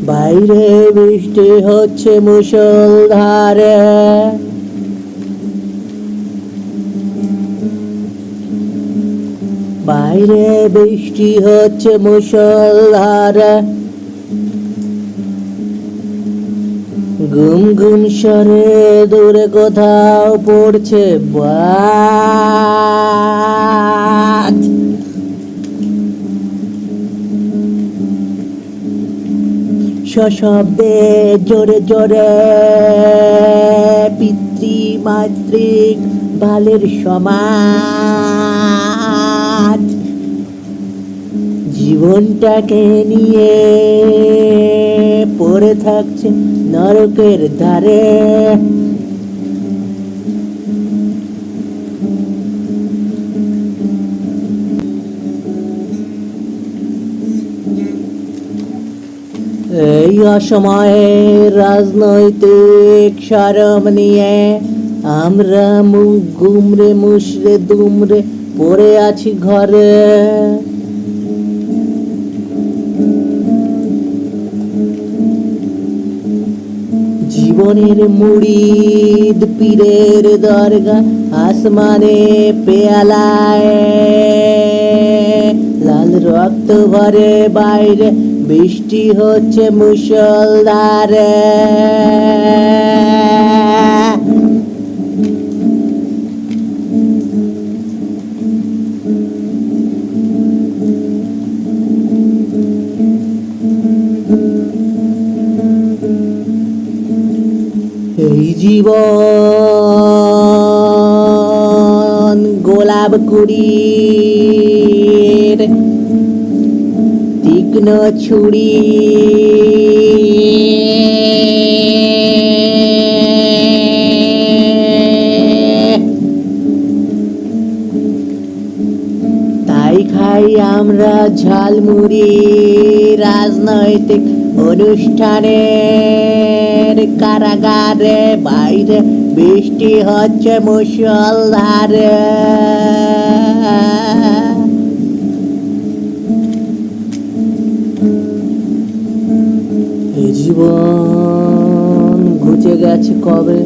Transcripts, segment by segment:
বাইরে বৃষ্টি হচ্ছে মুষলধারে, বাইরে বৃষ্টি হচ্ছে মুষলধারে। গুম গুম স্বরে দূরে কোথাও পড়ছে বাজ। সশব্দে জোরে জোরে পিতৃমাতৃক বালের সমাজ জীবনটাকে নিয়ে পড়ে থাকছে নরকের ধারে। এই অসময়ে রাজনৈতিক শরম নিয়ে আমরা মুখ গুমরে মুশরে দুমরে পড়ে আছি ঘরে। জীবনের মুরিদ পীরের দরগা আসমানে পেয়ালায় লাল রক্ত ভরে, বাইরে বৃষ্টি হচ্ছে মুষলধারে। এই জীবন গোলাপ কুড়ির তীক্ষ্ণ ছুরি, তাই খাই আমরা ঝালমুড়ি রাজনৈতিক অনুষ্ঠানের কারাগারে। বাইরে বৃষ্টি হচ্ছে মুষলধারে। এই জীবন ঘুচে গেছে কবে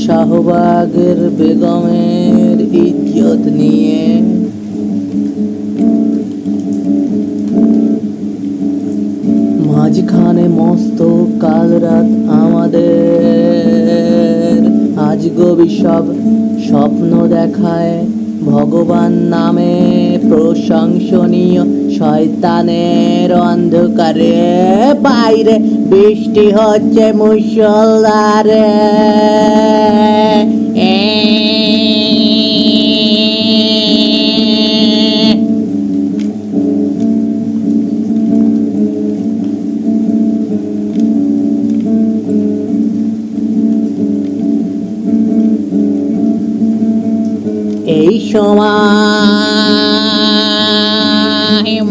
শাহবাগের বেগমের ইজ্জত নিয়ে। মাঝখানে মস্ত কাল রাত আমাদের, আজ গভীর সব স্বপ্ন দেখায় ভগবান নামে প্রশংসনীয় শয়তানের অন্ধকারে। বাইরে বৃষ্টি হচ্ছে মুষলধারে। এই সময়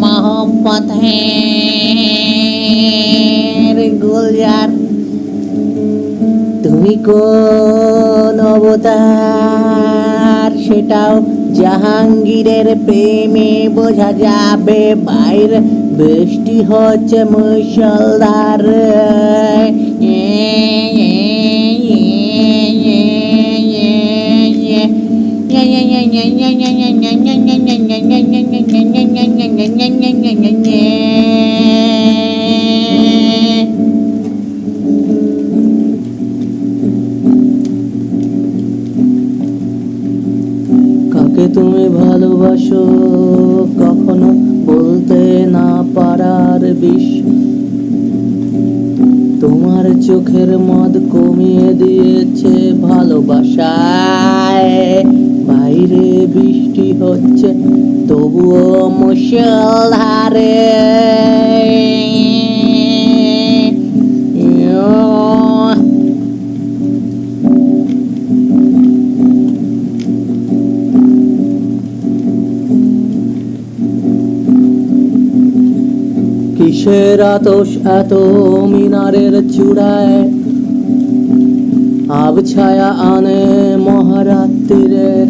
মোহাম্মদের গুলজার, তুমি কোন অবতার সেটাও জাহাঙ্গীরের প্রেমে বোঝা যাবে। বাইরে বৃষ্টি হচ্ছে মুষলধারে। কাকে তুমি ভালোবাসো কখনো বলতে না পারার বিষ, তোমার চোখের মদ কমিয়ে দিয়েছে ভালোবাসায়। বাইরে বৃষ্টি হচ্ছে তবুও মুষলধারে। কিসের আতশ এত মিনারের চূড়ায়, আবছায়া আনে মহারাত্রিরের।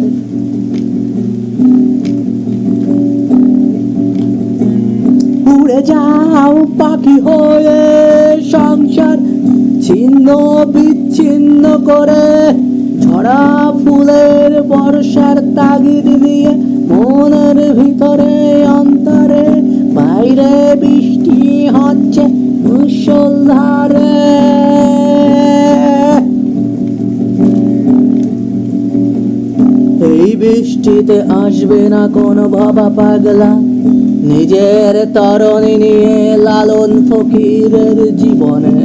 উড়ে যাও পাখি হয়ে আলো বিচ্ছিন্ন করে, ঝরা ফুলের বর্ষার তাগিদ নিয়ে মনের ভিতরে অন্তরে, বাইরে বৃষ্টি হচ্ছে মুষলধারে। এই বৃষ্টিতে আসবে না কোনো ভাবা পাগলা, নিজের তরণী নিয়ে লালন ফকিরের জীবনে।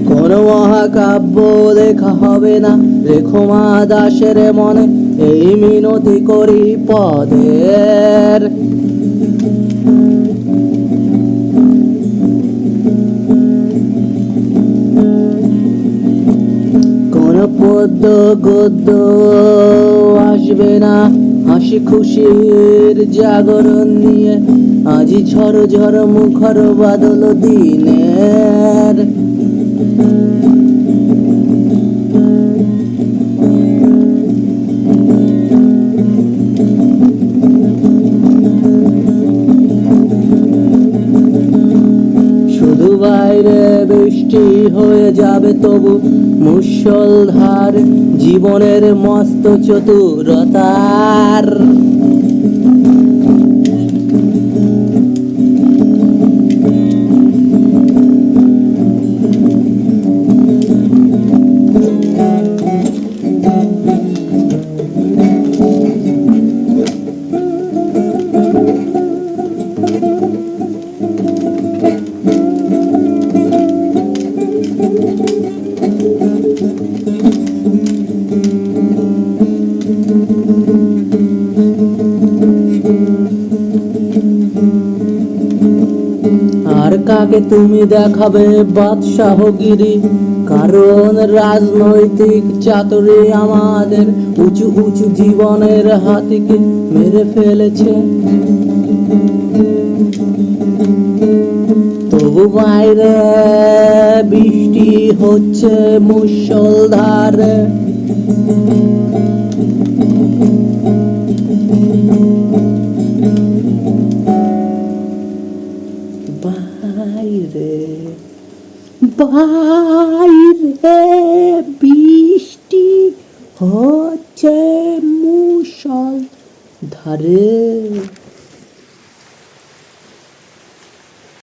কোন মহাকাব্য লেখা হবে না, রেখো মা দাসের মনে এই মিনতি করি পদের। কোন পদ্য গদ্য আসবে না, হাসি খুশির জাগরণ নিয়ে আজি ঝড় ঝড় মুখর বাদল দিনের। শুধু বাইরে বৃষ্টি হয়ে যাবে তবু মুষলধার জীবনের মস্ত চতুরতার। আর কাকে তুমি দেখাবে বাদশাহগিরি, কারণ রাজনৈতিক চাতুরি আমাদের উঁচু উঁচু জীবনের হাতিকে মেরে ফেলেছে। তবু বাইরে বৃষ্টি হচ্ছে মুষলধারে। বাইরে বাইরে বৃষ্টি হচ্ছে মুষলধারে।